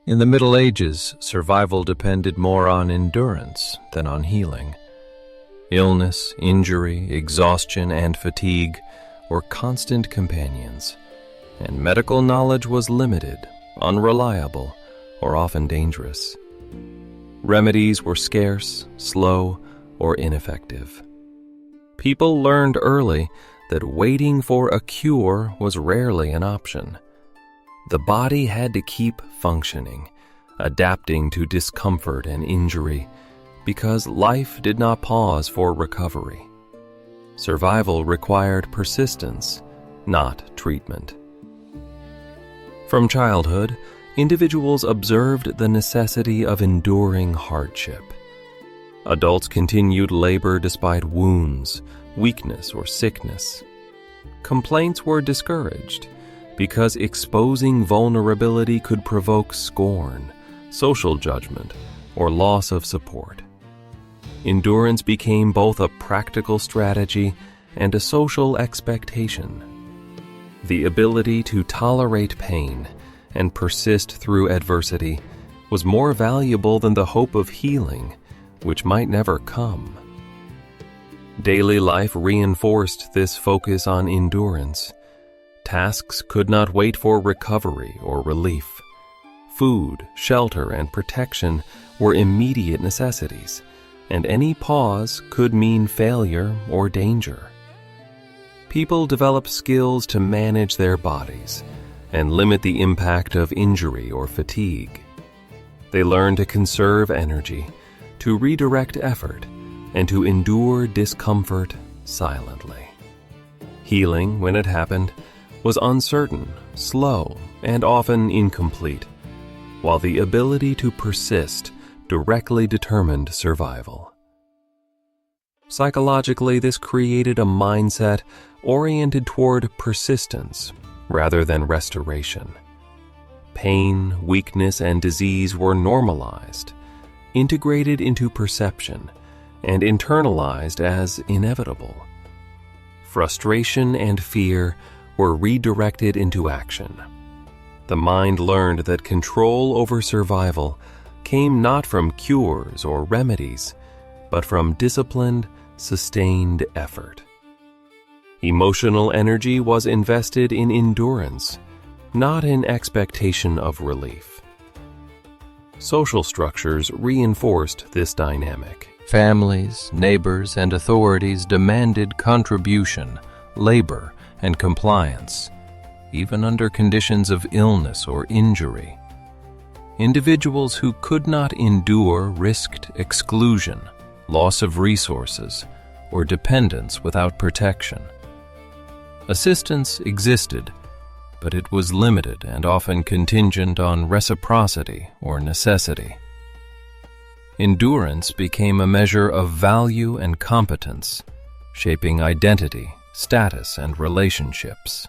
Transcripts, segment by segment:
In the Middle Ages, survival depended more on endurance than on healing. Illness, injury, exhaustion, and fatigue were constant companions, and medical knowledge was limited, unreliable, or often dangerous. Remedies were scarce, slow, or ineffective. People learned early that waiting for a cure was rarely an option. The body had to keep functioning, adapting to discomfort and injury, because life did not pause for recovery. Survival required persistence, not treatment. From childhood, individuals observed the necessity of enduring hardship. Adults continued labor despite wounds, weakness, or sickness. Complaints were discouraged because exposing vulnerability could provoke scorn, social judgment, or loss of support. Endurance became both a practical strategy and a social expectation. The ability to tolerate pain and persist through adversity was more valuable than the hope of healing, which might never come. Daily life reinforced this focus on endurance. Tasks could not wait for recovery or relief. Food, shelter, and protection were immediate necessities, and any pause could mean failure or danger. People developed skills to manage their bodies and limit the impact of injury or fatigue. They learned to conserve energy, to redirect effort, and to endure discomfort silently. Healing, when it happened, was uncertain, slow, and often incomplete, while the ability to persist directly determined survival. Psychologically, this created a mindset oriented toward persistence rather than restoration. Pain, weakness, and disease were normalized, integrated into perception, and internalized as inevitable. Frustration and fear were redirected into action. The mind learned that control over survival came not from cures or remedies, but from disciplined, sustained effort. Emotional energy was invested in endurance, not in expectation of relief. Social structures reinforced this dynamic. Families, neighbors, and authorities demanded contribution, labor, and compliance, even under conditions of illness or injury. Individuals who could not endure risked exclusion, loss of resources, or dependence without protection. Assistance existed, but it was limited and often contingent on reciprocity or necessity. Endurance became a measure of value and competence, shaping identity, status, and relationships.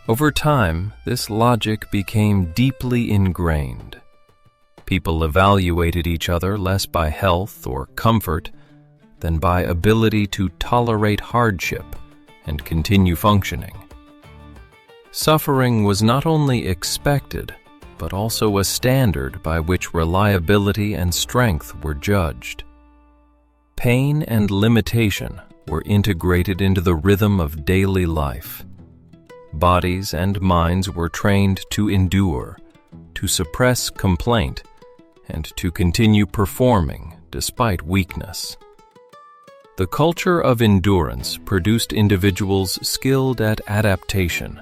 Over time, this logic became deeply ingrained. People evaluated each other less by health or comfort than by ability to tolerate hardship and continue functioning. Suffering was not only expected, but also a standard by which reliability and strength were judged. Pain and limitation were integrated into the rhythm of daily life. Bodies and minds were trained to endure, to suppress complaint, and to continue performing despite weakness. The culture of endurance produced individuals skilled at adaptation,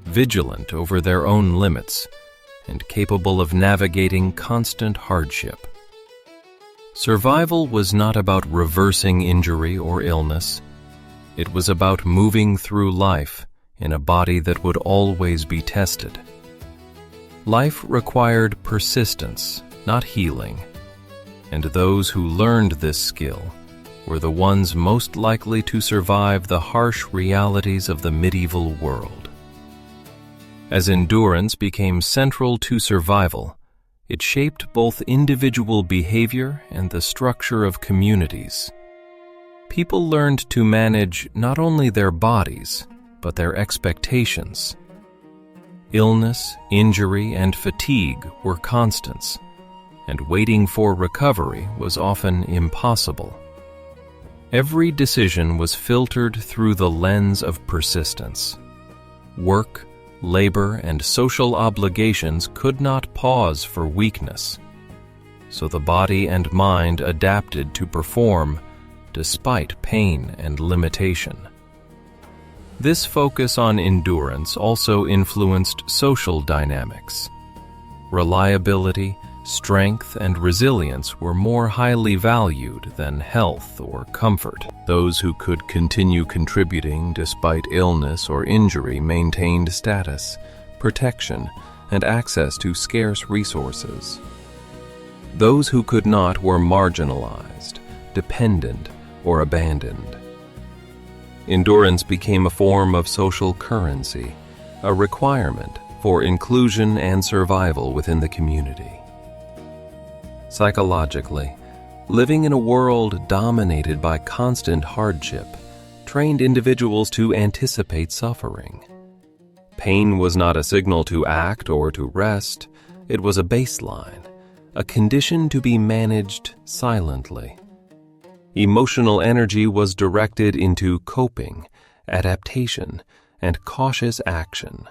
vigilant over their own limits, and capable of navigating constant hardship. Survival was not about reversing injury or illness. It was about moving through life in a body that would always be tested. Life required persistence, not healing, and those who learned this skill were the ones most likely to survive the harsh realities of the medieval world. As endurance became central to survival, it shaped both individual behavior and the structure of communities. People learned to manage not only their bodies, but their expectations. Illness, injury, and fatigue were constants, and waiting for recovery was often impossible. Every decision was filtered through the lens of persistence. Work, labor, and social obligations could not pause for weakness, so the body and mind adapted to perform despite pain and limitation. This focus on endurance also influenced social dynamics. Reliability, strength, and resilience were more highly valued than health or comfort. Those who could continue contributing despite illness or injury maintained status, protection, and access to scarce resources. Those who could not were marginalized, dependent, or abandoned. Endurance became a form of social currency, a requirement for inclusion and survival within the community. Psychologically, living in a world dominated by constant hardship trained individuals to anticipate suffering. Pain was not a signal to act or to rest, it was a baseline, a condition to be managed silently. Emotional energy was directed into coping, adaptation, and cautious action.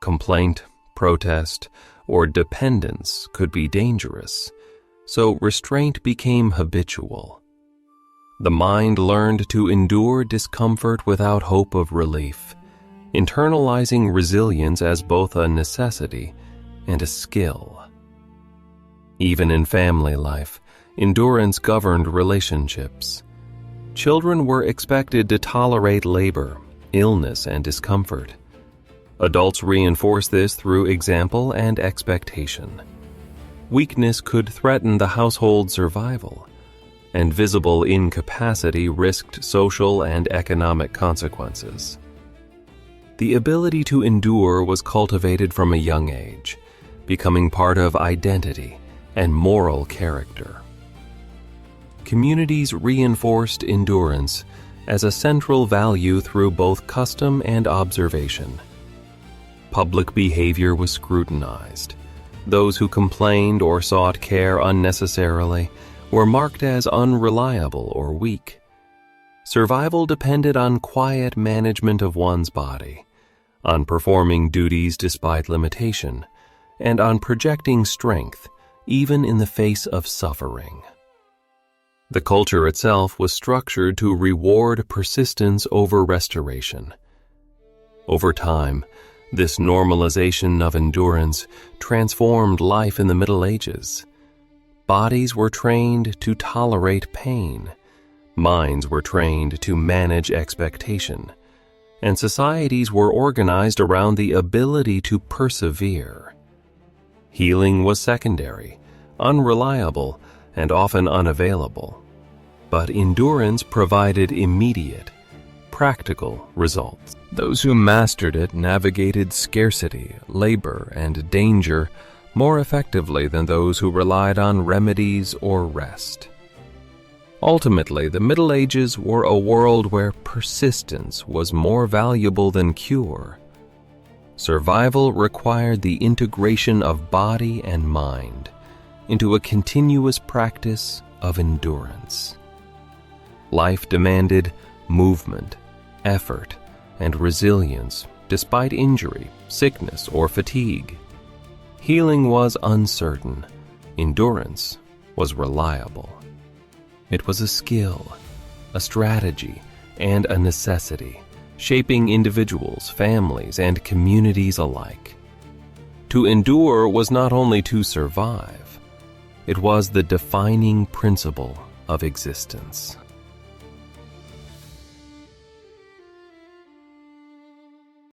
Complaint, protest, or dependence could be dangerous, so restraint became habitual. The mind learned to endure discomfort without hope of relief, internalizing resilience as both a necessity and a skill. Even in family life, endurance governed relationships. Children were expected to tolerate labor, illness, and discomfort. Adults reinforced this through example and expectation. Weakness could threaten the household's survival, and visible incapacity risked social and economic consequences. The ability to endure was cultivated from a young age, becoming part of identity and moral character. Communities reinforced endurance as a central value through both custom and observation. Public behavior was scrutinized. Those who complained or sought care unnecessarily were marked as unreliable or weak. Survival depended on quiet management of one's body, on performing duties despite limitation, and on projecting strength even in the face of suffering. The culture itself was structured to reward persistence over restoration. Over time, this normalization of endurance transformed life in the Middle Ages. Bodies were trained to tolerate pain, minds were trained to manage expectation, and societies were organized around the ability to persevere. Healing was secondary, unreliable, and often unavailable, but endurance provided immediate, practical results. Those who mastered it navigated scarcity, labor, and danger more effectively than those who relied on remedies or rest. Ultimately, the Middle Ages were a world where persistence was more valuable than cure. Survival required the integration of body and mind into a continuous practice of endurance. Life demanded movement, effort, and resilience despite injury, sickness, or fatigue. Healing was uncertain. Endurance was reliable. It was a skill, a strategy, and a necessity, shaping individuals, families, and communities alike. To endure was not only to survive, it was the defining principle of existence.